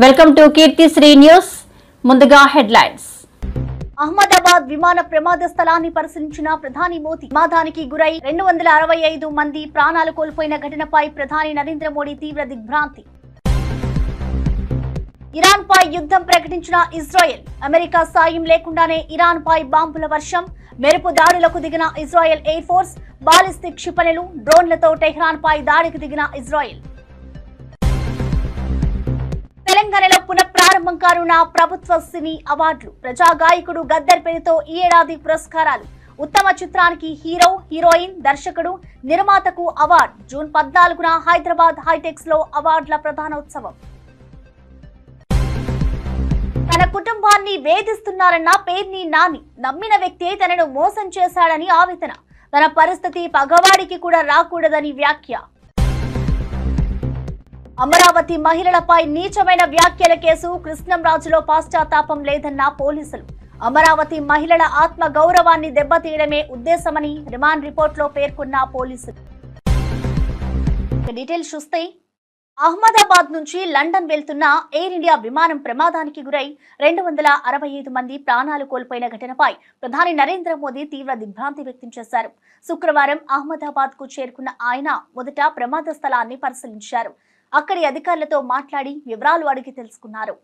Welcome to Keerthisri news. ముందుగా headlines. Ahmedabad విమాన ప్రమాద స్థలాన్ని పరిశీలించిన ప్రధాని మోదీ ప్రమాదానికి గురై 265 మంది ప్రాణాలు కోల్పోయిన ఘటనపై ప్రధాని నరేంద్ర మోడీ తీవ్ర దిగ్భ్రాంతి. ఇరాన్ పై యుద్ధం ప్రకటించిన ఇజ్రాయెల్, అమెరికా సాయం లేకుండానే ఇరాన్ పై బాంబుల వర్షం, మెరుపు దాడులకు దిగిన ఇజ్రాయెల్ ఎయిర్ ఫోర్స్, బాలిస్టిక్ క్షిపణులు, డ్రోన్లతో టెహ్రాన్ పై దాడికి దిగిన ఇజ్రాయెల్. తెలంగాణలో పునఃప్రారంభం కానున్న ప్రభుత్వ సినీ అవార్డులు, ప్రజా గాయకుడు గద్దర్ పేరుతో ఈ ఏడాది పురస్కారాలు, ఉత్తమ చిత్రానికి హీరో, హీరోయిన్, దర్శకుడు, నిర్మాతకు అవార్డు. జూన్ 14న హైదరాబాద్ హైటెక్స్ లో అవార్డుల ప్రధానోత్సవం. తన కుటుంబాన్ని వేధిస్తున్నారన్న పేర్ని నాని నమ్మిన వ్యక్తే తనను మోసం చేశాడని ఆవేదన. తన పరిస్థితి పగవాడికి కూడా రాకూడదని వ్యాఖ్య. అమరావతి మహిళలపై నీచమైన వ్యాఖ్యల కేసు, కృష్ణంరాజులో పాశ్చాత్తాపం లేదన్న పోలీసులు. అమరావతి మహిళల ఆత్మ గౌరవాన్ని దెబ్బతీయడమే ఉద్దేశమని రిమాండ్ రిపోర్టులో పేర్కొన్న పోలీసులు. డీటెయిల్స్ చూస్తే, అహ్మదాబాద్ నుంచి లండన్ వెళ్తున్న ఎయిర్ ఇండియా విమానం ప్రమాదానికి గురై 265 మంది ప్రాణాలు కోల్పోయిన ఘటనపై ప్రధాని నరేంద్ర మోదీ తీవ్ర దిగ్భ్రాంతి వ్యక్తం చేశారు. శుక్రవారం అహ్మదాబాద్ కు చేరుకున్న ఆయన మొదట ప్రమాద స్థలాన్ని పరిశీలించారు. అక్కడి అధికారులతో మాట్లాడి వివరాలు అడిగి తెలుసుకున్నారు.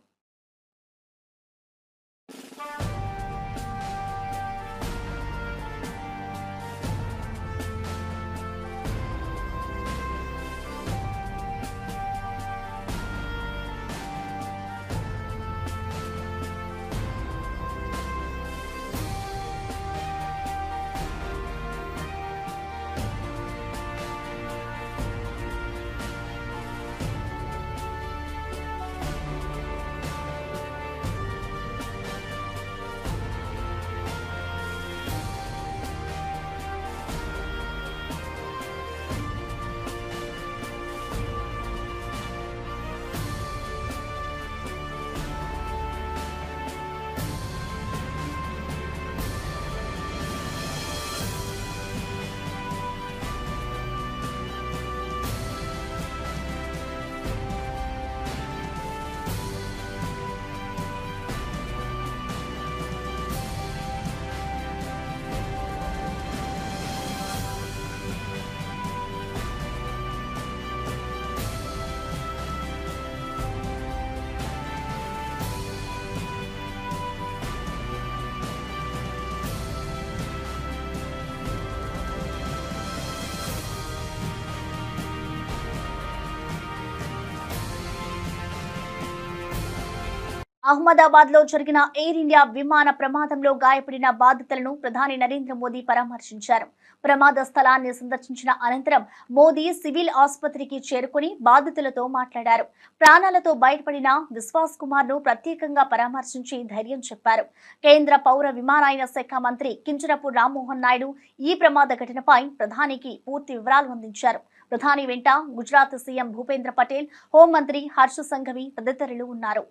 అహ్మదాబాద్ లో జరిగిన ఎయిర్ ఇండియా విమాన ప్రమాదంలో గాయపడిన బాధితులను ప్రధాని నరేంద్ర మోదీ పరామర్శించారు. ప్రమాద స్థలాన్ని సందర్శించిన అనంతరం మోదీ సివిల్ ఆసుపత్రికి చేరుకుని బాధితులతో మాట్లాడారు. ప్రాణాలతో బయటపడిన విశ్వాస్ కుమార్ ను ప్రత్యేకంగా పరామర్శించి ధైర్యం చెప్పారు. కేంద్ర పౌర విమానయాన శాఖ మంత్రి కింజరపు రామ్మోహన్ నాయుడు ఈ ప్రమాద ఘటనపై ప్రధానికి పూర్తి వివరాలు అందించారు. ప్రధాని వెంట గుజరాత్ సీఎం భూపేంద్ర పటేల్, హోంమంత్రి హర్ష సంఘవి తదితరులు ఉన్నారు.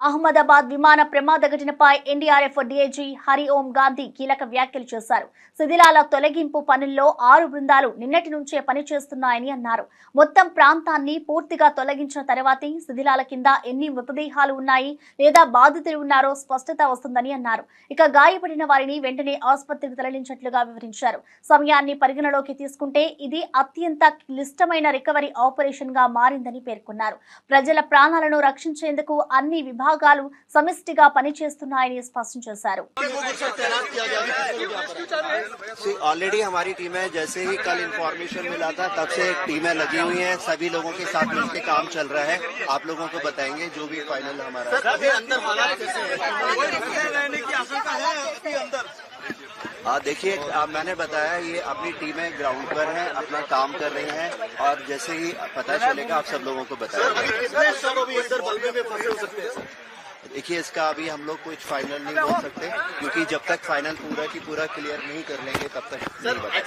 అహ్మదాబాద్ విమాన ప్రమాద ఘటనపై ఎన్డీఆర్ఎఫ్ డీఐజీ హరి ఓం గాంధీ కీలక వ్యాఖ్యలు చేశారు. శిథిలాల తొలగింపు పనుల్లో 6 బృందాలు నిన్నటి నుంచే పనిచేస్తున్నాయని అన్నారు. మొత్తం ప్రాంతాన్ని పూర్తిగా తొలగించిన తర్వాతే శిథిలాల కింద ఎన్ని మృతదేహాలు ఉన్నాయి లేదా బాధితులు ఉన్నారో స్పష్టత వస్తుందని అన్నారు. ఇక గాయపడిన వారిని వెంటనే ఆసుపత్రికి తరలించినట్లుగా వివరించారు. సమయాన్ని పరిగణలోకి తీసుకుంటే ఇది అత్యంత క్లిష్టమైన రికవరీ ఆపరేషన్ గా మారిందని పేర్కొన్నారు. ప్రజల ప్రాణాలను రక్షించేందుకు అన్ని విభాగాలు సమిష్టిగా పనిచేస్తున్నాయని స్పష్టం చేశారు. ऑलरेडी हमारी टीमें जैसे ही कल इन्फॉर्मेशन मिला था तब से टीमें लगी हुई हैं, सभी लोगों के साथ मिलकर काम चल रहा है. आप लोगों को बताएंगे जो भी फाइनल हमारा हाँ देखिए मैंने बताया ये अपनी टीमें ग्राउंड पर हैं, अपना काम कर रही हैं और जैसे ही पता चलेगा आप सब लोगों को बताएंगे. देखिए इसका अभी हम लोग कुछ फाइनल नहीं बोल सकते क्योंकि जब तक फाइनल पूरा की पूरा क्लियर नहीं कर लेंगे तब तक नहीं बता.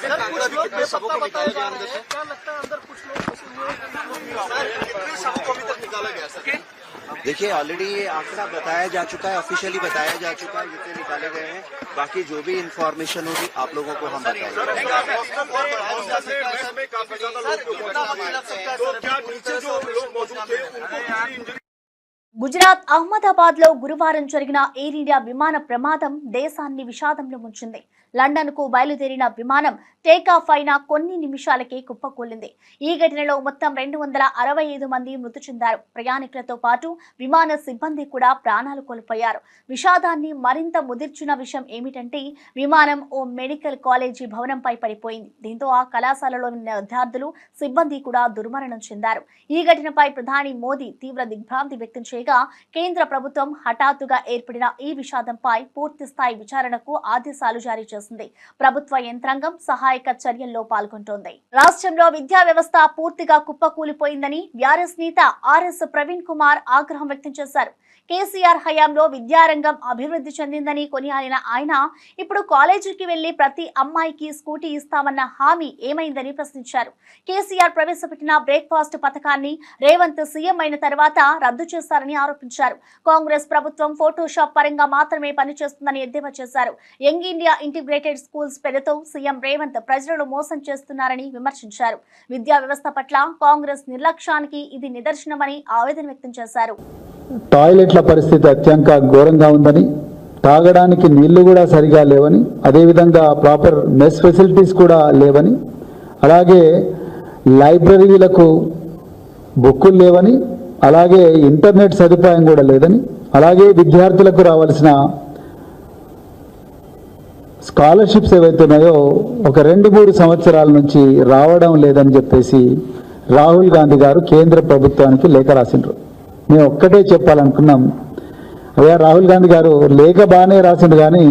देखिए ऑलरेडी ये आंकड़ा बताया जा चुका है, ऑफिशियली बताया जा चुका है, जितने निकाले गए हैं. बाकी जो भी इंफॉर्मेशन होगी आप लोगों को हम बताएंगे. గుజరాత్ అహ్మదాబాద్ లో గురువారం జరిగిన ఎయిర్ ఇండియా విమాన ప్రమాదం దేశాన్ని విషాదంలో ముంచింది. లండన్ కు బయలుదేరిన విమానం టేకాఫ్ అయిన కొన్ని నిమిషాలకే కుప్పకూలింది. ఈ ఘటనలో మొత్తం 265 మంది మృతి చెందారు. ప్రయాణికులతో పాటు విమాన సిబ్బంది కూడా ప్రాణాలు కోల్పోయారు. విషాదాన్ని మరింత ముదిర్చిన విషయం ఏమిటంటే విమానం ఓ మెడికల్ కాలేజీ భవనంపై పడిపోయింది. దీంతో ఆ కళాశాలలోని విద్యార్థులు సిబ్బంది కూడా దుర్మరణం చెందారు. ఈ ఘటనపై ప్రధాని మోదీ తీవ్ర దిగ్భ్రాంతి వ్యక్తం చేయగా కేంద్ర ప్రభుత్వం హఠాత్తుగా ఏర్పడిన ఈ విషాదంపై పూర్తి స్థాయి విచారణకు ఆదేశాలు జారీ చేసింది. ప్రభుత్వ యంత్రాంగం సహాయక చర్యల్లో పాల్గొంటోంది. రాష్ట్రంలో విద్యా వ్యవస్థ పూర్తిగా కుప్పకూలిపోయిందని బీఆర్ఎస్ నేత ఆర్ఎస్ ప్రవీణ్ కుమార్ ఆగ్రహం వ్యక్తం చేశారు. కేసీఆర్ హయాంలో విద్యారంగం అభివృద్ధి చెందిందని కొనియాడిన ఆయన ఇప్పుడు కాలేజీకి వెళ్లి ప్రతి అమ్మాయికి స్కూటీ ఇస్తామన్న హామీ ఏమైందని ప్రశ్నించారు. కేసీఆర్ ప్రవేశపెట్టిన బ్రేక్ఫాస్ట్ పథకాన్ని రేవంత్ సీఎం అయిన తర్వాత రద్దు చేశారని ఆరోపించారు. కాంగ్రెస్ ప్రభుత్వం ఫోటోషాప్ పరంగా మాత్రమే పనిచేస్తుందని ఎద్దేవా చేశారు. యంగ్ ఇండియా ఇంటిగ్రేటెడ్ స్కూల్స్ పేరుతో సీఎం రేవంత్ ప్రజలను మోసం చేస్తున్నారని విమర్శించారు. విద్యా వ్యవస్థ పట్ల కాంగ్రెస్ నిర్లక్ష్యానికి ఇది నిదర్శనమని ఆవేదన వ్యక్తం చేశారు. టాయిలెట్ల పరిస్థితి అత్యంత ఘోరంగా ఉందని, తాగడానికి నీళ్లు కూడా సరిగా లేవని, అదేవిధంగా ప్రాపర్ మెస్ ఫెసిలిటీస్ కూడా లేవని, అలాగే లైబ్రరీలకు బుక్కులు లేవని, అలాగే ఇంటర్నెట్ సదుపాయం కూడా లేదని, అలాగే విద్యార్థులకు రావాల్సిన స్కాలర్షిప్స్ ఏవైతే ఉన్నాయో ఒక 2-3 సంవత్సరాల నుంచి రావడం లేదని చెప్పేసి రాహుల్ గాంధీ గారు కేంద్ర ప్రభుత్వానికి లేఖ రాసిండ్రు. మేము ఒక్కటే చెప్పాలనుకున్నాం, అయ్యా రాహుల్ గాంధీ గారు లేఖ బాగానే రాసిండు కానీ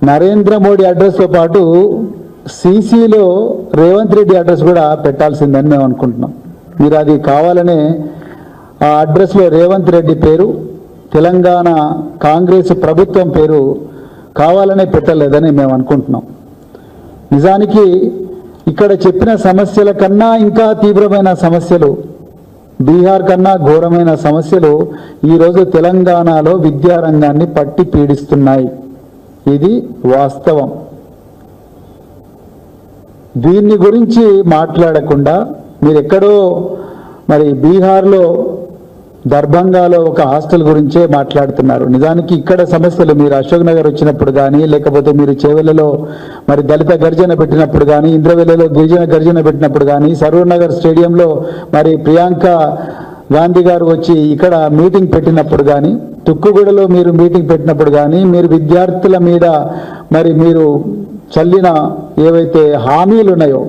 నరేంద్ర మోడీ అడ్రస్తో పాటు సీసీలో రేవంత్ రెడ్డి అడ్రస్ కూడా పెట్టాల్సిందని మేము అనుకుంటున్నాం. మీరు అది కావాలనే ఆ అడ్రస్లో రేవంత్ రెడ్డి పేరు, తెలంగాణ కాంగ్రెస్ ప్రభుత్వం పేరు కావాలనే పెట్టలేదని మేము అనుకుంటున్నాం. నిజానికి ఇక్కడ చెప్పిన సమస్యల కన్నా ఇంకా తీవ్రమైన సమస్యలు, బీహార్ కన్నా ఘోరమైన సమస్యలు ఈరోజు తెలంగాణలో విద్యారంగాన్ని పట్టి పీడిస్తున్నాయి. ఇది వాస్తవం. దీన్ని గురించి మాట్లాడకుండా మీరు ఎక్కడో మరి బీహార్లో దర్భంగాలో ఒక హాస్టల్ గురించే మాట్లాడుతున్నారు. నిజానికి ఇక్కడ సమస్యలు మీరు అశోక్ నగర్ వచ్చినప్పుడు కానీ, లేకపోతే మీరు చేవెళ్లలో మరి దళిత గర్జన పెట్టినప్పుడు కానీ, ఇంద్రవెల్లిలో గిరిజన గర్జన పెట్టినప్పుడు కానీ, సరూర్ నగర్ స్టేడియంలో మరి ప్రియాంక గాంధీ గారు వచ్చి ఇక్కడ మీటింగ్ పెట్టినప్పుడు కానీ, తుక్కుగూడలో మీరు మీటింగ్ పెట్టినప్పుడు కానీ, మీరు విద్యార్థుల మీద మరి మీరు చల్లిన ఏవైతే హామీలు ఉన్నాయో,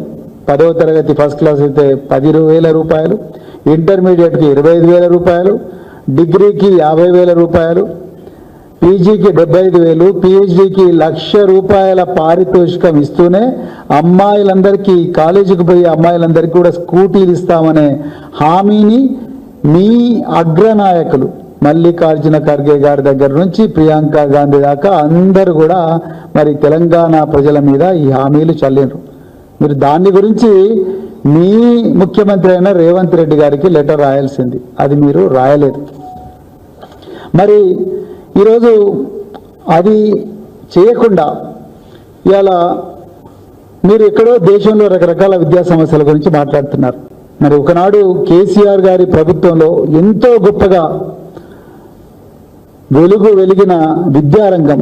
10వ తరగతి ఫస్ట్ క్లాస్ అయితే 10,000 రూపాయలు, ఇంటర్మీడియట్కి 25,000 రూపాయలు, డిగ్రీకి 50,000 రూపాయలు, పీజీకి 75,000, పిహెచ్డికి 1,00,000 రూపాయల పారితోషికం ఇస్తూనే అమ్మాయిలందరికీ, కాలేజీకి పోయే అమ్మాయిలందరికీ కూడా స్కూటీలు ఇస్తామనే హామీని మీ అగ్రనాయకులు మల్లికార్జున ఖర్గే గారి దగ్గర నుంచి ప్రియాంక గాంధీ దాకా అందరూ కూడా మరి తెలంగాణ ప్రజల మీద ఈ హామీలు చల్లినారు. మీరు దాని గురించి మీ ముఖ్యమంత్రి అయిన రేవంత్ రెడ్డి గారికి లెటర్ రాయాల్సింది, అది మీరు రాయలేదు. మరి ఈరోజు అది చేయకుండా ఇవాళ మీరు ఎక్కడో దేశంలో రకరకాల విద్యా సమస్యల గురించి మాట్లాడుతున్నారు. మరి ఒకనాడు కేసీఆర్ గారి ప్రభుత్వంలో ఎంతో గొప్పగా వెలిగిన విద్యారంగం,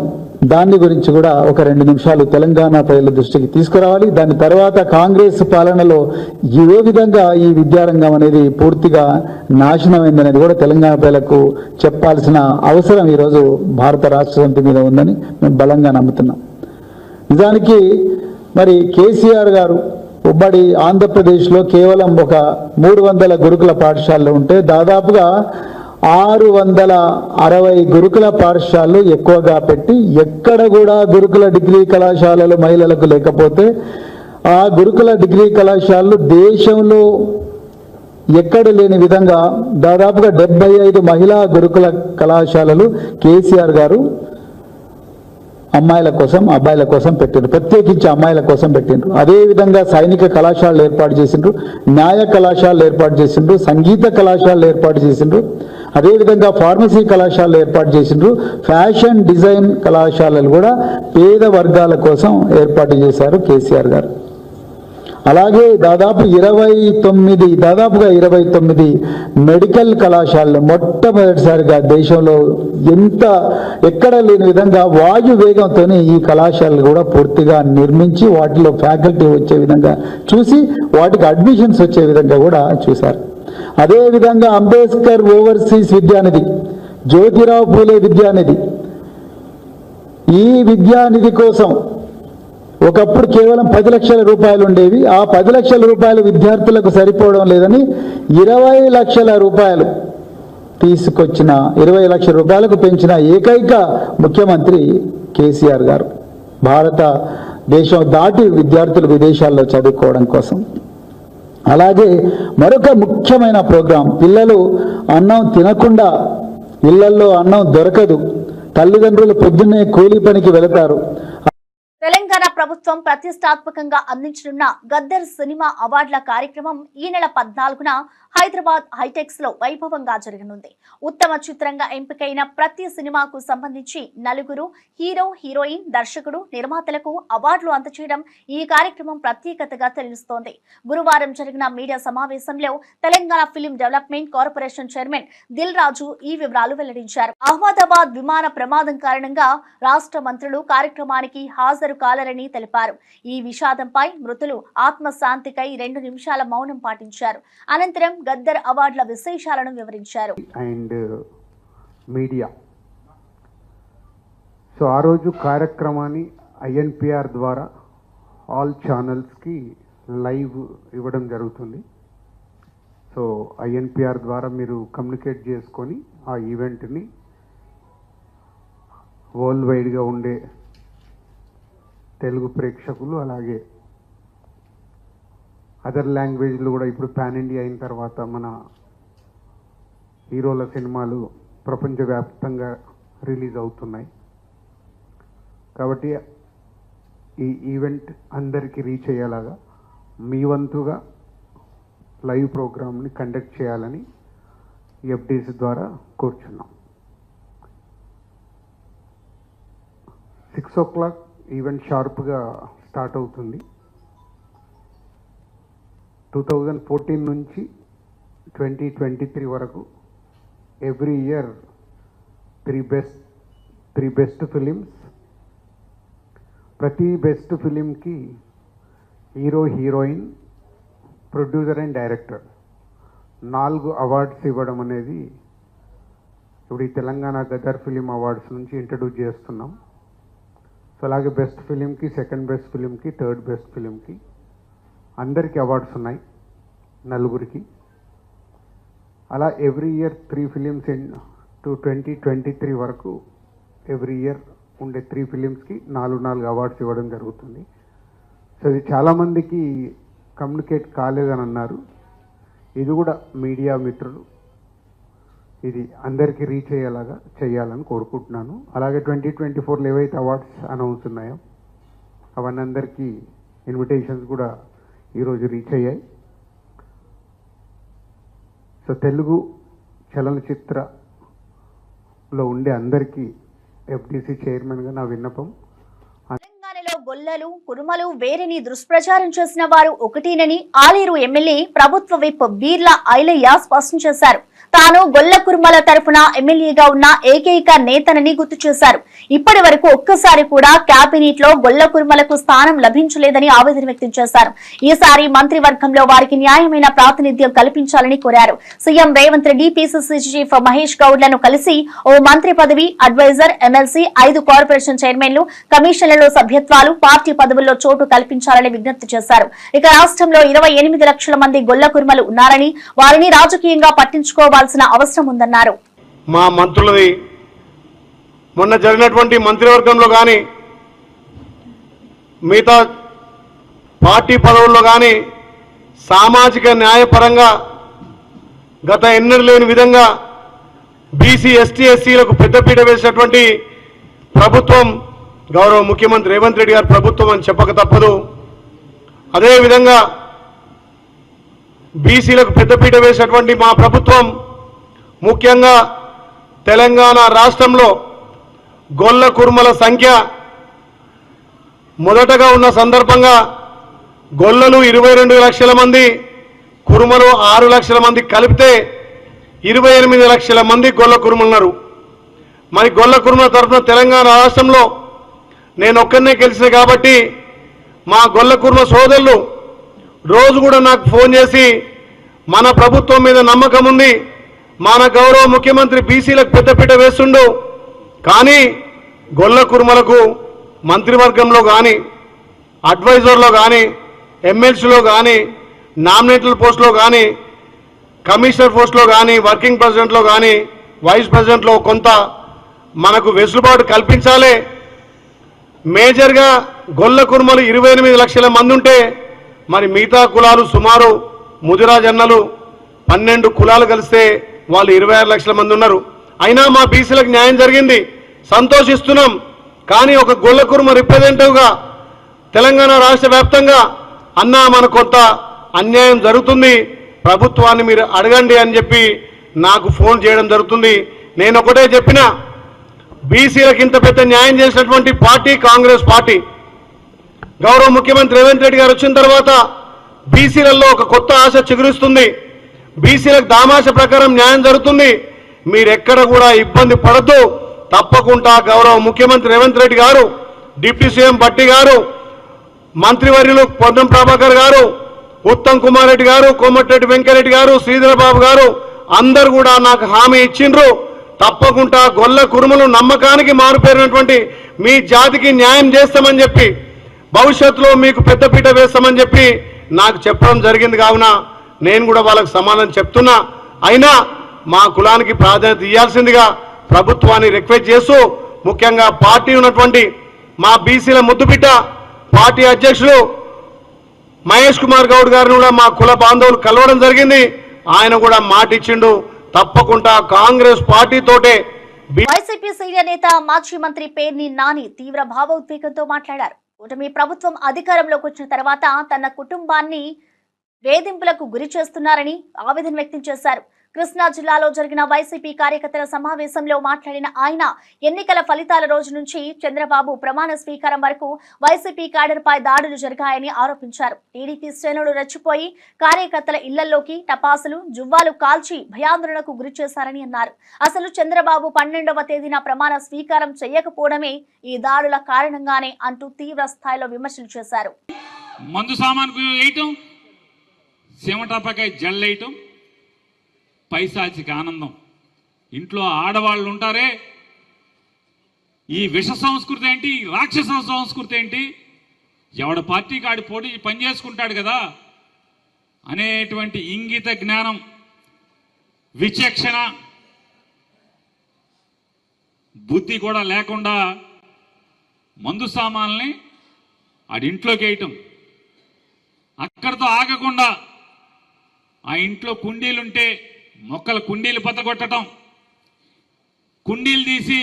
దాని గురించి కూడా ఒక 2 నిమిషాలు తెలంగాణ ప్రజల దృష్టికి తీసుకురావాలి. దాని తర్వాత కాంగ్రెస్ పాలనలో ఏ విధంగా ఈ విద్యారంగం అనేది పూర్తిగా నాశనమైందనేది కూడా తెలంగాణ ప్రజలకు చెప్పాల్సిన అవసరం ఈరోజు భారత రాష్ట్ర సమితి మీద ఉందని మేము బలంగా నమ్ముతున్నాం. నిజానికి మరి కేసీఆర్ గారు ఉమ్మడి ఆంధ్రప్రదేశ్లో కేవలం ఒక 300 గురుకుల పాఠశాలలు ఉంటే దాదాపుగా 660 గురుకుల పాఠశాలలు ఎక్కువగా పెట్టి, ఎక్కడ కూడా గురుకుల డిగ్రీ కళాశాలలు మహిళలకు లేకపోతే ఆ గురుకుల డిగ్రీ కళాశాలలు దేశంలో ఎక్కడ లేని విధంగా దాదాపుగా 75 మహిళా గురుకుల కళాశాలలు కేసీఆర్ గారు అమ్మాయిల కోసం అబ్బాయిల కోసం పెట్టిండ్రు, ప్రత్యేకించి అమ్మాయిల కోసం పెట్టిండ్రు. అదేవిధంగా సైనిక కళాశాలలు ఏర్పాటు చేసిండ్రు, న్యాయ కళాశాలలు ఏర్పాటు చేసిండ్రు, సంగీత కళాశాలలు ఏర్పాటు చేసిండ్రు, అదేవిధంగా ఫార్మసీ కళాశాలలు ఏర్పాటు చేసిండ్రు, ఫ్యాషన్ డిజైన్ కళాశాలలు కూడా పేద వర్గాల కోసం ఏర్పాటు చేశారు కేసీఆర్ గారు. అలాగే దాదాపుగా 29 మెడికల్ కళాశాలలు మొట్టమొదటిసారిగా దేశంలో ఎక్కడ లేని విధంగా వాయు వేగంతో ఈ కళాశాలలు కూడా పూర్తిగా నిర్మించి వాటిలో ఫ్యాకల్టీ వచ్చే విధంగా చూసి వాటికి అడ్మిషన్స్ వచ్చే విధంగా కూడా చూశారు. అదేవిధంగా అంబేద్కర్ ఓవర్సీస్ విద్యానిధి, జ్యోతిరావు పూలే విద్యానిధి, ఈ విద్యానిధి కోసం ఒకప్పుడు కేవలం 10 లక్షల రూపాయలు ఉండేవి. ఆ 10 లక్షల రూపాయలు విద్యార్థులకు సరిపోవడం లేదని 20 లక్షల రూపాయలు తీసుకొచ్చిన, 20 లక్షల రూపాయలకు పెంచిన ఏకైక ముఖ్యమంత్రి కేసీఆర్ గారు. భారతదేశం దాటి విద్యార్థులు విదేశాల్లో చదువుకోవడం కోసం. అలాగే మరొక ముఖ్యమైన ప్రోగ్రాం, పిల్లలు అన్నం తినకుండా, ఇళ్లల్లో అన్నం దొరకదు, తల్లిదండ్రులు పొద్దున్నే కూలీ పనికి వెళతారు. తెలంగాణ ప్రభుత్వం ప్రతిష్టాత్మకంగా అందించనున్న గద్దర్ సినిమా అవార్డుల కార్యక్రమం ఈ నెల 14న హైదరాబాద్ హైటెక్స్ లో వైభవంగా జరగనుంది. ఉత్తమ చిత్రంగా ఎంపికైన ప్రతి సినిమాకు సంబంధించి 4 హీరో, హీరోయిన్, దర్శకుడు, నిర్మాతలకు అవార్డులు అందజేయడం ఈ కార్యక్రమం ప్రత్యేకతగా తెలుస్తోంది. గురువారం జరిగిన మీడియా సమావేశంలో Telangana film development corporation chairman Dil Raju ఈ వివరాలు వెల్లడించారు. అహ్మదాబాద్ విమాన ప్రమాదం కారణంగా రాష్ట్ర మంత్రులు కార్యక్రమానికి హాజరు కాలరని తెలిపారు. ఈ విషాదంపై మృతులు ఆత్మశాంతికై 2 నిమిషాల మౌనం పాటించారు. అనంతరం గద్దర్ అవార్డుల విశేషాలను వివరించారు. అండ్ మీడియా సో ఆ రోజు కార్యక్రమాన్ని INPR ద్వారా ఆల్ ఛానల్స్కి లైవ్ ఇవ్వడం జరుగుతుంది. సో INPR ద్వారా మీరు కమ్యూనికేట్ చేసుకొని ఆ ఈవెంట్ని వరల్డ్ వైడ్గా ఉండే తెలుగు ప్రేక్షకులు, అలాగే అదర్ లాంగ్వేజ్లు కూడా ఇప్పుడు పాన్ ఇండియా అయిన తర్వాత మన హీరోల సినిమాలు ప్రపంచవ్యాప్తంగా రిలీజ్ అవుతున్నాయి. కాబట్టి ఈ ఈవెంట్ అందరికీ రీచ్ అయ్యేలాగా మీ వంతుగా లైవ్ ప్రోగ్రామ్ని కండక్ట్ చేయాలని FDC ద్వారా కూర్చున్నాం. 6 o'clock ఈవెంట్ షార్ప్గా స్టార్ట్ అవుతుంది. 2014 నుంచి 2023 వరకు ఎవ్రీ ఇయర్ 3 బెస్ట్ ఫిలిమ్స్, ప్రతి బెస్ట్ ఫిలింకి hero, heroine, producer and director 4 awards ఇవ్వడం అనేది ఇప్పుడు ఈ తెలంగాణ గదర్ ఫిలిం అవార్డ్స్ నుంచి ఇంట్రడ్యూస్ చేస్తున్నాం. సో అలాగే బెస్ట్ ఫిలింకి, సెకండ్ బెస్ట్ ఫిలింకి, థర్డ్ బెస్ట్ ఫిలింకి అందరికీ అవార్డ్స్ ఉన్నాయి, 4కి. అలా ఎవ్రీ ఇయర్ 3 ఫిలిమ్స్ టు 2023 వరకు ఎవ్రీ ఇయర్ ఉండే 3 ఫిలిమ్స్కి 4 అవార్డ్స్ ఇవ్వడం జరుగుతుంది. సో ఇది చాలామందికి కమ్యూనికేట్ కాలేదని అన్నారు. ఇది కూడా మీడియా మిత్రులు ఇది అందరికీ రీచ్ అయ్యేలాగా చేయాలని కోరుకుంటున్నాను. అలాగే 2024లో ఏవైతే అవార్డ్స్ అనౌన్స్ ఉన్నాయో అవన్నీ అందరికీ ఇన్విటేషన్స్ కూడా ఈరోజు రీచ్ అయ్యాయి. సో తెలుగు చలనచిత్ర లో ఉండే అందరికీ ఎఫ్డిసి చైర్మన్గా నా విన్నపం. తెలంగాణలో గొల్లలు కురుమలు వేరిని దుష్ప్రచారం చేసిన వారు ఒకటేనని ఆలేరు ఎమ్మెల్యే ప్రభుత్వ విప్ బీర్ల ఐలయ్య స్పష్టం చేశారు. తాను గొల్ల కురుమల తరఫున ఎమ్మెల్యేగా ఉన్న ఏకైక నేతనని గుర్తు చేశారు. ఇప్పటి వరకు ఒక్కసారి కూడా కేబినెట్ లో గొల్ల కురుమలకు స్థానం లభించలేదని ఆవేదన వ్యక్తం చేశారు. ఈసారి మంత్రివర్గంలో వారికి న్యాయమైన ప్రాతినిధ్యం కల్పించాలని కోరారు. CM Revanth Reddy PCC chief Mahesh గౌడ్లను కలిసి ఓ మంత్రి పదవి, అడ్వైజర్, ఎమ్మెల్సీ, 5 కార్పొరేషన్ చైర్మన్లు, కమిషన్లలో సభ్యత్వాలు, పార్టీ పదవుల్లో చోటు కల్పించాలని విజ్ఞప్తి చేశారు. ఇక రాష్ట్రంలో 28 లక్షల మంది గొల్ల కురుమలు ఉన్నారని వారిని రాజకీయంగా పట్టించుకోవాల్సిన అవసరం ఉందన్నారు. మా మంత్రులది మొన్న జరిగినటువంటి మంత్రివర్గంలో కానీ మిగతా పార్టీ పదవుల్లో కానీ సామాజిక న్యాయపరంగా గత ఎన్నడూ లేని విధంగా బీసీ, ఎస్టీ, ఎస్సీలకు పెద్దపీట వేసినటువంటి ప్రభుత్వం గౌరవ ముఖ్యమంత్రి రేవంత్ రెడ్డి గారి ప్రభుత్వం అని చెప్పక తప్పదు. అదేవిధంగా బీసీలకు పెద్దపీట వేసినటువంటి మా ప్రభుత్వం ముఖ్యంగా తెలంగాణ రాష్ట్రంలో గొల్ల కుర్మల సంఖ్య మొదటగా ఉన్న సందర్భంగా గొల్లలు 22 లక్షల మంది, కురుమలు 6 లక్షల మంది కలిపితే 28 లక్షల మంది గొల్ల కురుమలున్నారు. మరి గొల్ల కురుమల తరఫున తెలంగాణ రాష్ట్రంలో నేను ఒక్కరినే గెలిచిన కాబట్టి మా గొల్ల కుర్మ సోదరులు రోజు కూడా నాకు ఫోన్ చేసి మన ప్రభుత్వం మీద నమ్మకం ఉంది, మన గౌరవ ముఖ్యమంత్రి బీసీలకు పెద్దపీట వేస్తుండు, కానీ గొల్ల కుర్మలకు మంత్రివర్గంలో కానీ, అడ్వైజర్లో కానీ, ఎమ్మెల్సీలో కానీ, నామినేటెడ్ పోస్టులో కానీ, కమిషనర్ పోస్టులో కానీ, వర్కింగ్ ప్రెసిడెంట్లో కానీ, వైస్ ప్రెసిడెంట్లో కొంత మనకు వెసులుబాటు కల్పించాలి. మేజర్గా గొల్ల కుర్మలు 28 లక్షల మంది ఉంటే మరి మిగతా కులాలు సుమారు ముదిరాజన్నలు 12 కులాలు కలిస్తే వాళ్ళు 26 లక్షల మంది ఉన్నారు. అయినా మా బీసీలకు న్యాయం జరిగింది, సంతోషిస్తున్నాం. కానీ ఒక గొల్ల కుర్మ రిప్రజెంటేటివ్గా తెలంగాణ రాష్ట్ర వ్యాప్తంగా అన్నా మన కొంత అన్యాయం జరుగుతుంది, ప్రభుత్వాన్ని మీరు అడగండి అని చెప్పి నాకు ఫోన్ చేయడం జరుగుతుంది. నేను ఒకటే చెప్పిన, బీసీలకు ఇంత పెద్ద న్యాయం చేసినటువంటి పార్టీ కాంగ్రెస్ పార్టీ. గౌరవ ముఖ్యమంత్రి రేవంత్ రెడ్డి గారు వచ్చిన తర్వాత బీసీలలో ఒక కొత్త ఆశ చిగురిస్తుంది, బీసీలకు దామాష ప్రకారం న్యాయం జరుగుతుంది. మీరెక్కడ కూడా ఇబ్బంది పడద్దు. తప్పకుండా గౌరవ ముఖ్యమంత్రి రేవంత్ రెడ్డి గారు, డిప్యూటీ సీఎం భట్టి గారు, మంత్రివర్యులు పొన్నం ప్రభాకర్ గారు, ఉత్తమ్ కుమార్ రెడ్డి గారు, కోమటిరెడ్డి వెంకరెడ్డి గారు, శ్రీధరబాబు గారు అందరూ కూడా నాకు హామీ ఇచ్చిండ్రు. తప్పకుండా గొల్ల కురుమలు నమ్మకానికి మారుపేరినటువంటి మీ జాతికి న్యాయం చేస్తామని చెప్పి, భవిష్యత్తులో మీకు పెద్దపీట వేస్తామని చెప్పి నాకు చెప్పడం జరిగింది. కావున నేను కూడా వాళ్ళకు సమాధానం చెప్తున్నా. అయినా మా కులానికి ప్రాధాన్యత ఇవ్వాల్సిందిగా ప్రభుత్వాన్ని రిక్వెస్ట్ చేస్తూ, ముఖ్యంగా పార్టీ ఉన్నటువంటి మా బీసీల ముద్దుబిడ్డ పార్టీ అధ్యక్షులు మహేష్ కుమార్ గౌడ్ గారిని కూడా మా కుల బాంధవులు కలవడం జరిగింది. ఆయన కూడా మాట ఇచ్చిండు, తప్పకుండా కాంగ్రెస్ పార్టీతోటే. వైసీపీ సీనియర్ నేత మాజీ మంత్రి పేర్ని నాని తీవ్ర భావోద్వేగంతో మాట్లాడారు. కూటమి ప్రభుత్వం అధికారంలోకి వచ్చిన తర్వాత తన కుటుంబాన్ని వేధింపులకు గురి చేస్తున్నారని ఆవేదన వ్యక్తం చేశారు. కృష్ణా జిల్లాలో జరిగిన వైసీపీ కార్యకర్తల సమావేశంలో మాట్లాడిన ఆయన, ఎన్నికల ఫలితాల రోజు నుంచి చంద్రబాబు ప్రమాణ స్వీకారం వరకు వైసీపీ క్యాడర్పై దాడులు జరిగాయని ఆరోపించారు. టీడీపీ శ్రేణులు రెచ్చిపోయి కార్యకర్తల ఇళ్లలోకి టపాసులు, జువ్వాలు కాల్చి భయాందోళనకు గురి చేశారని అన్నారు. అసలు చంద్రబాబు 12వ తేదీన ప్రమాణ స్వీకారం చేయకపోవడమే ఈ దాడుల కారణంగానే అంటూ తీవ్ర స్థాయిలో విమర్శలు చేశారు. మందు సామాన్కు వేయటం, సీమటాపకాయ జల్లేయటం, పైశాచిక ఆనందం. ఇంట్లో ఆడవాళ్ళు ఉంటారే, ఈ విష సంస్కృతి ఏంటి, ఈ రాక్షస సంస్కృతి ఏంటి, ఎవడ పార్టీకి ఆడి పోటీ పని చేసుకుంటాడు కదా అనేటువంటి ఇంగిత జ్ఞానం, విచక్షణ, బుద్ధి కూడా లేకుండా మందు సామాన్ని ఆడింట్లోకి వేయటం, అక్కడితో ఆగకుండా ఆ ఇంట్లో కుండీలుంటే మొక్కల కుండీలు బద్దగొట్టడం, కుండీలు తీసి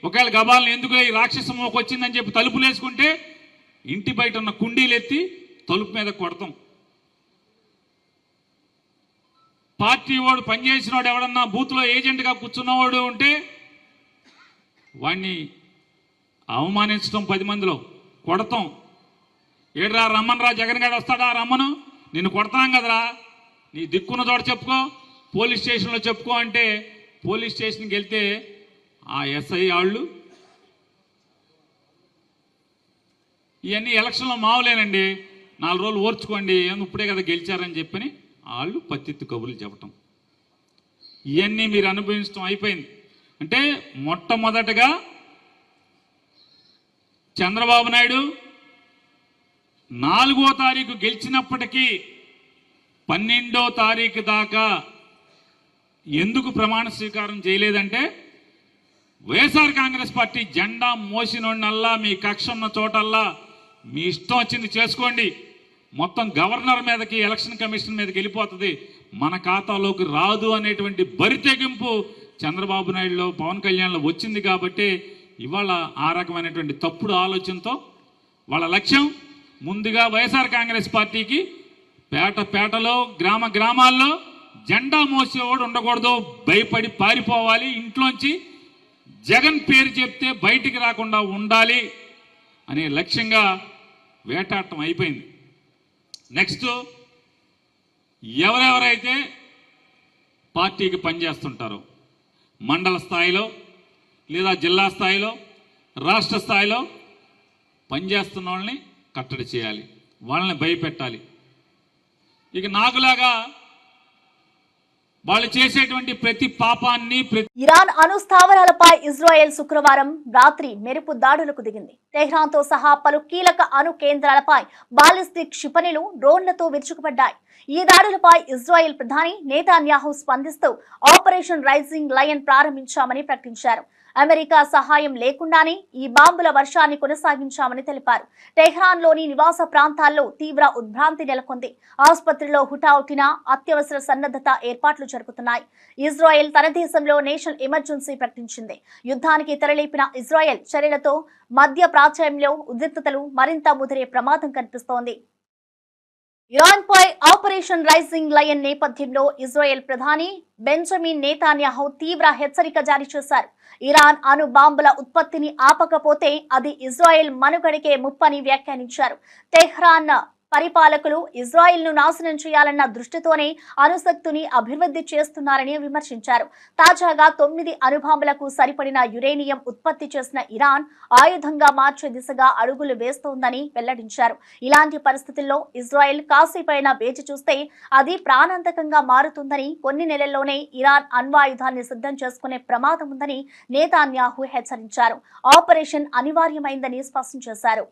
ఒకవేళ గబాలను ఎందుకు ఈ రాక్షస మోక వచ్చిందని చెప్పి తలుపులు వేసుకుంటే ఇంటి బయట ఉన్న కుండీలు ఎత్తి తలుపు మీద కొడతాం. పార్టీ వాడు పనిచేసినవాడు ఎవడన్నా బూత్లో ఏజెంట్గా కూర్చున్నవాడు ఉంటే వాడిని అవమానించడం 10 మందిలో కొడతాం. ఏడ్రా రమ్మనరా, జగన్ గారు వస్తాడా, రమ్మను, నిన్ను కొడతాం కదరా, నీ దిక్కున్న చోట చెప్పుకో, పోలీస్ స్టేషన్లో చెప్పుకో అంటే పోలీస్ స్టేషన్కి వెళ్తే ఆ ఎస్ఐ వాళ్ళు ఇవన్నీ ఎలక్షన్లో మావులేనండి, 4 రోజులు ఓర్చుకోండి, ఇప్పుడే కదా గెలిచారని చెప్పని వాళ్ళు పత్తిత్తు కబుర్లు చెప్పటం, ఇవన్నీ మీరు అనుభవించడం అయిపోయింది. అంటే మొట్టమొదటగా చంద్రబాబు నాయుడు 4వ తారీఖు గెలిచినప్పటికీ 12వ తారీఖు దాకా ఎందుకు ప్రమాణ స్వీకారం చేయలేదంటే, వైఎస్ఆర్ కాంగ్రెస్ పార్టీ జెండా మోసినోడినల్లా మీ కక్ష ఉన్న చోటల్లా మీ ఇష్టం వచ్చింది చేసుకోండి, మొత్తం గవర్నర్ మీదకి ఎలక్షన్ కమిషన్ మీదకి వెళ్ళిపోతుంది, మన ఖాతాలోకి రాదు అనేటువంటి బరితెగింపు చంద్రబాబు నాయుడులో పవన్ కళ్యాణ్లో వచ్చింది. కాబట్టి ఇవాళ ఆ రకమైనటువంటి తప్పుడు ఆలోచనతో వాళ్ళ లక్ష్యం ముందుగా వైఎస్ఆర్ కాంగ్రెస్ పార్టీకి పేటలో గ్రామాల్లో జెండా మోసేవాడు ఉండకూడదు, భయపడి పారిపోవాలి, ఇంట్లోంచి జగన్ పేరు చెప్తే బయటికి రాకుండా ఉండాలి అనే లక్ష్యంగా వేటాడటం అయిపోయింది. నెక్స్ట్ ఎవరెవరైతే పార్టీకి పనిచేస్తుంటారో మండల స్థాయిలో లేదా జిల్లా స్థాయిలో రాష్ట్ర స్థాయిలో పనిచేస్తున్న వాళ్ళని కట్టడి చేయాలి, వాళ్ళని భయపెట్టాలి. ఇక నాకులాగా వాళ్ళు చేసేటువంటి ప్రతి పాపాన్ని ఇరాన్ అణు స్థావరాలపై ఇజ్రాయెల్ శుక్రవారం రాత్రి మెరుపు దాడులకు దిగింది. టెహ్రాన్ తో సహా పలు కీలక అణు కేంద్రాలపై బాలిస్టిక్ క్షిపణులు డ్రోన్లతో విరుచుకుపడ్డాయి. ఈ దాడులపై ఇజ్రాయెల్ ప్రధాని నేతాన్యాహు స్పందిస్తూ ఆపరేషన్ రైజింగ్ లయన్ ప్రారంభించామని ప్రకటించారు. అమెరికా సహాయం లేకుండానే ఈ బాంబుల వర్షాన్ని కొనసాగించామని తెలిపారు. టెహ్రాన్ లోని నివాస ప్రాంతాల్లో తీవ్ర ఉద్భ్రాంతి నెలకొంది. ఆసుపత్రిలో హుటాహుటిన అత్యవసర సన్నద్ధత ఏర్పాట్లు జరుగుతున్నాయి. ఇజ్రాయెల్ తన దేశంలో నేషనల్ ఎమర్జెన్సీ ప్రకటించింది. యుద్ధానికి తెరలేపిన ఇజ్రాయెల్ చర్యలతో మధ్య ప్రాచ్యంలో ఉద్రిక్తతలు మరింత ముదిరే ప్రమాదం కనిపిస్తోంది. ఇరాన్ పై ఆపరేషన్ రైజింగ్ లయన్ నేపథ్యంలో ఇజ్రాయెల్ ప్రధాని బెంజమిన్ నేతాన్యాహు తీవ్ర హెచ్చరిక జారీ చేశారు. ఇరాన్ అణు బాంబుల ఉత్పత్తిని ఆపకపోతే అది ఇజ్రాయెల్ మనుగడకే ముప్పని వ్యాఖ్యానించారు. టెహ్రాన్ పరిపాలకులు ఇజ్రాయెల్ ను నాశనం చేయాలన్న దృష్టితోనే అణుశక్తిని అభివృద్ధి చేస్తున్నారని విమర్శించారు. తాజాగా 9 అణుబాంబులకు సరిపడిన యురేనియం ఉత్పత్తి చేసిన ఇరాన్ ఆయుధంగా మార్చే దిశగా అడుగులు వేస్తోందని వెల్లడించారు. ఇలాంటి పరిస్థితుల్లో ఇజ్రాయెల్ కాసేపైనా వేచి చూస్తే అది ప్రాణాంతకంగా మారుతుందని, కొన్ని నెలల్లోనే ఇరాన్ అణ్వాయుధాన్ని సిద్ధం చేసుకునే ప్రమాదం ఉందని నేతాన్యాహు హెచ్చరించారు. ఆపరేషన్ అనివార్యమైందని స్పష్టం చేశారు.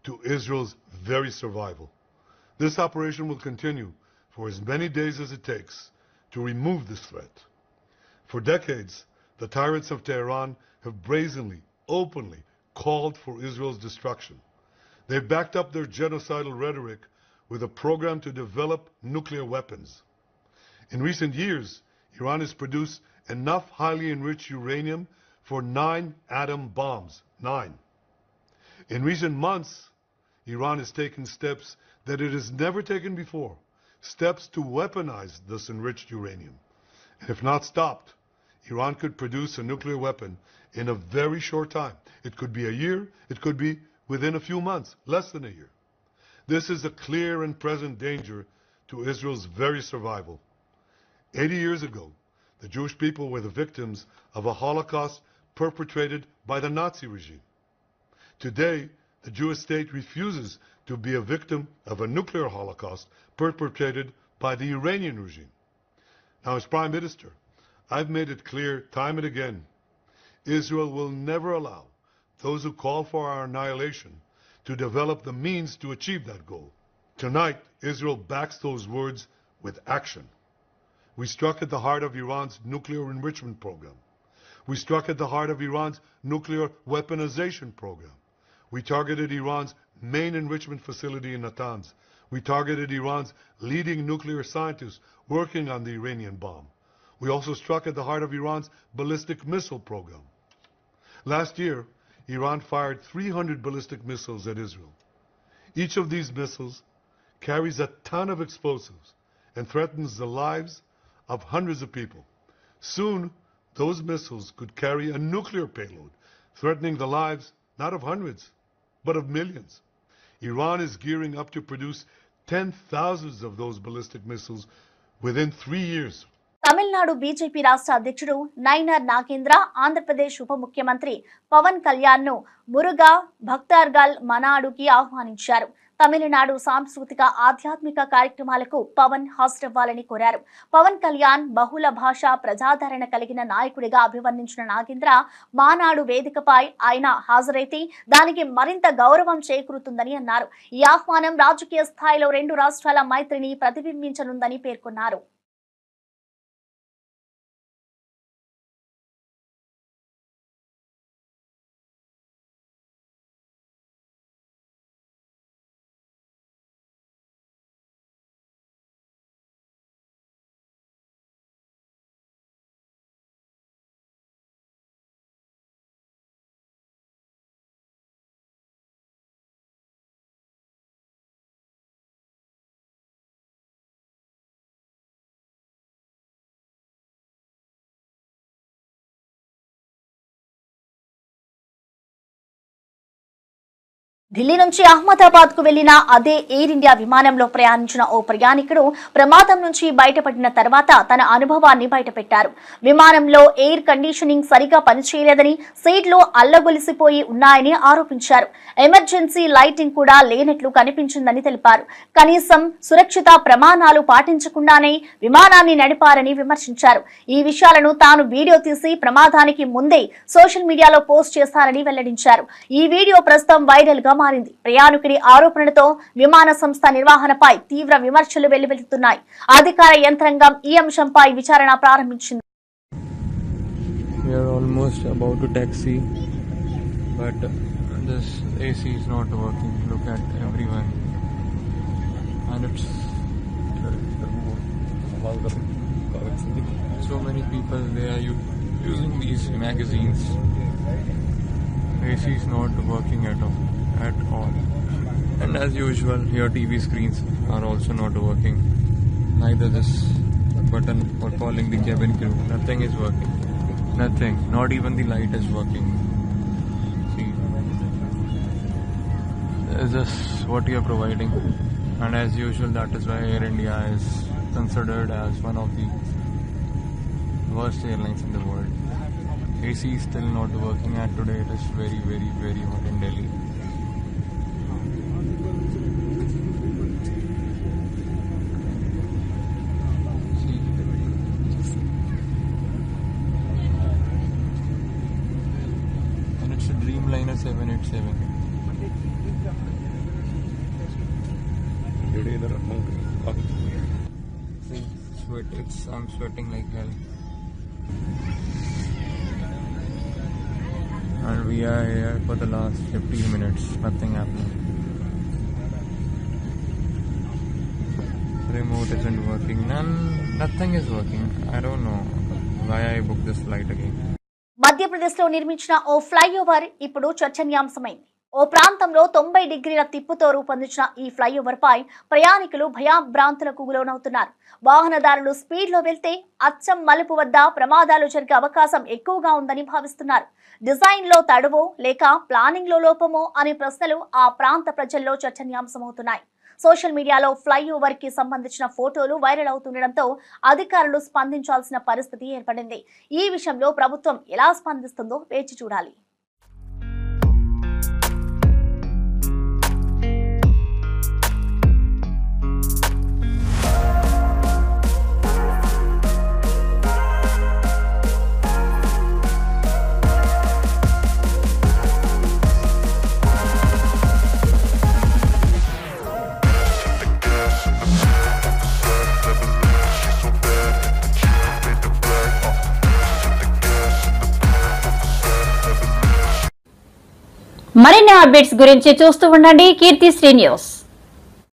To Israel's very survival. This operation will continue for as many days as it takes to remove this threat. For decades, the tyrants of Tehran have brazenly, openly called for Israel's destruction. They've backed up their genocidal rhetoric with a program to develop nuclear weapons. In recent years, Iran has produced enough highly enriched uranium for 9 atom bombs. 9. In recent months, Iran has taken steps that it has never taken before, steps to weaponize this enriched uranium. And if not stopped, Iran could produce a nuclear weapon in a very short time. It could be a year, it could be within a few months, less than a year. This is a clear and present danger to Israel's very survival. 80 years ago, the Jewish people were the victims of a Holocaust perpetrated by the Nazi regime. Today, the Jewish state refuses to be a victim of a nuclear holocaust perpetrated by the Iranian regime. Now, as Prime Minister, I've made it clear time and again, Israel will never allow those who call for our annihilation to develop the means to achieve that goal. Tonight, Israel backs those words with action. We struck at the heart of Iran's nuclear enrichment program. We struck at the heart of Iran's nuclear weaponization program. We targeted Iran's main enrichment facility in Natanz. We targeted Iran's leading nuclear scientists working on the Iranian bomb. We also struck at the heart of Iran's ballistic missile program. Last year, Iran fired 300 ballistic missiles at Israel. Each of these missiles carries a ton of explosives and threatens the lives of hundreds of people. Soon, those missiles could carry a nuclear payload, threatening the lives not of hundreds, but of millions. Iran is gearing up to produce 10,000 of those ballistic missiles within 3 years. Tamil Nadu BJP రాష్ట్ర అధ్యక్షుడు నైనార్ నాగేంద్ర ఆంధ్రప్రదేశ్ ఉప ముఖ్యమంత్రి పవన్ కళ్యాణ్ ను మురుగా భక్తార్గల్ మనాడుకి ఆహ్వానించారు. తమిళనాడు సాంస్కృతిక ఆధ్యాత్మిక కార్యక్రమాలకు పవన్ హాజరవ్వాలని కోరారు. పవన్ కళ్యాణ్ బహుళ భాషా ప్రజాదరణ కలిగిన నాయకుడిగా అభివర్ణించిన నాగేంద్ర మానాడు వేదికపై ఆయన హాజరైతే దానికి మరింత గౌరవం చేకూరుతుందని అన్నారు. ఈ ఆహ్వానం రాజకీయ స్థాయిలో రెండు రాష్ట్రాల మైత్రిని ప్రతిబింబించనుందని పేర్కొన్నారు. ఢిల్లీ నుంచి అహ్మదాబాద్ కు వెళ్లిన అదే ఎయిర్ ఇండియా విమానంలో ప్రయాణించిన ఓ ప్రయాణికుడు ప్రమాదం నుంచి బయటపడిన తర్వాత తన అనుభవాన్ని బయటపెట్టారు. విమానంలో ఎయిర్ కండిషనింగ్ సరిగా పనిచేయలేదని, సీట్లు అల్లగొలిసిపోయి ఉన్నాయని ఆరోపించారు. ఎమర్జెన్సీ లైటింగ్ కూడా లేనట్లు కనిపించిందని తెలిపారు. కనీసం సురక్షిత ప్రమాణాలు పాటించకుండానే విమానాన్ని నడిపారని విమర్శించారు. ఈ విషయాలను తాను వీడియో తీసి ప్రమాదానికి ముందే సోషల్ మీడియాలో పోస్ట్ చేశారని వెల్లడించారు. ఈ వీడియో ప్రస్తుతం వైరల్ గా మారింది. ప్రయాణికుడి ఆరోపణలతో విమాన సంస్థ నిర్వహణపై తీవ్ర విమర్శలు వెల్లువెత్తుతున్నాయి. అధికార యంత్రాంగం ఈ అంశంపై విచారణ ప్రారంభించింది. We are almost about to taxi, but this AC is not working. Look at everyone, and it's so many people. They are using these magazines. AC is not working at all. And as usual, your TV screens are also not working. Neither this button for calling the cabin crew. Nothing is working. Nothing. Not even the light is working. See, this is what you are providing. And as usual, that is why Air India is considered as one of the worst airlines in the world. AC is still not working, and today it is very, very, very hot in Delhi. See, and it's a Dreamliner 787. See, I'm sweating like hell. And we are here for the last 15 minutes. Nothing happening. Remote isn't working. Nothing is working. I don't know why I booked this flight again. Madhya Pradesh లో నిర్మించిన ఓ flyover ఇప్పుడు చర్చనీయాంశమైంది. ఓ ప్రాంతంలో 90 డిగ్రీల తిప్పుతో రూపొందించిన ఈ flyover పై ప్రయాణికులు భయభ్రాంతులకు గురవుతున్నారు. వాహనదారులు స్పీడ్ లో వెళ్తే అచ్చం మలుపు వద్ద ప్రమాదాలు జరిగే అవకాశం ఎక్కువగా ఉందని భావిస్తున్నారు. డిజైన్ లో తడువో లేక ప్లానింగ్ లో లోపమో అనే ప్రశ్నలు ఆ ప్రాంత ప్రజల్లో చర్చనీయాంశమవుతున్నాయి. సోషల్ మీడియాలో ఫ్లైఓవర్ కి సంబంధించిన ఫోటోలు వైరల్ అవుతుండటంతో అధికారులు స్పందించాల్సిన పరిస్థితి ఏర్పడింది. ఈ విషయంలో ప్రభుత్వం ఎలా స్పందిస్తుందో వేచి చూడాలి. మరిన్ని అప్డేట్స్ గురించి చూస్తూ ఉండండి కీర్తి శ్రీ న్యూస్.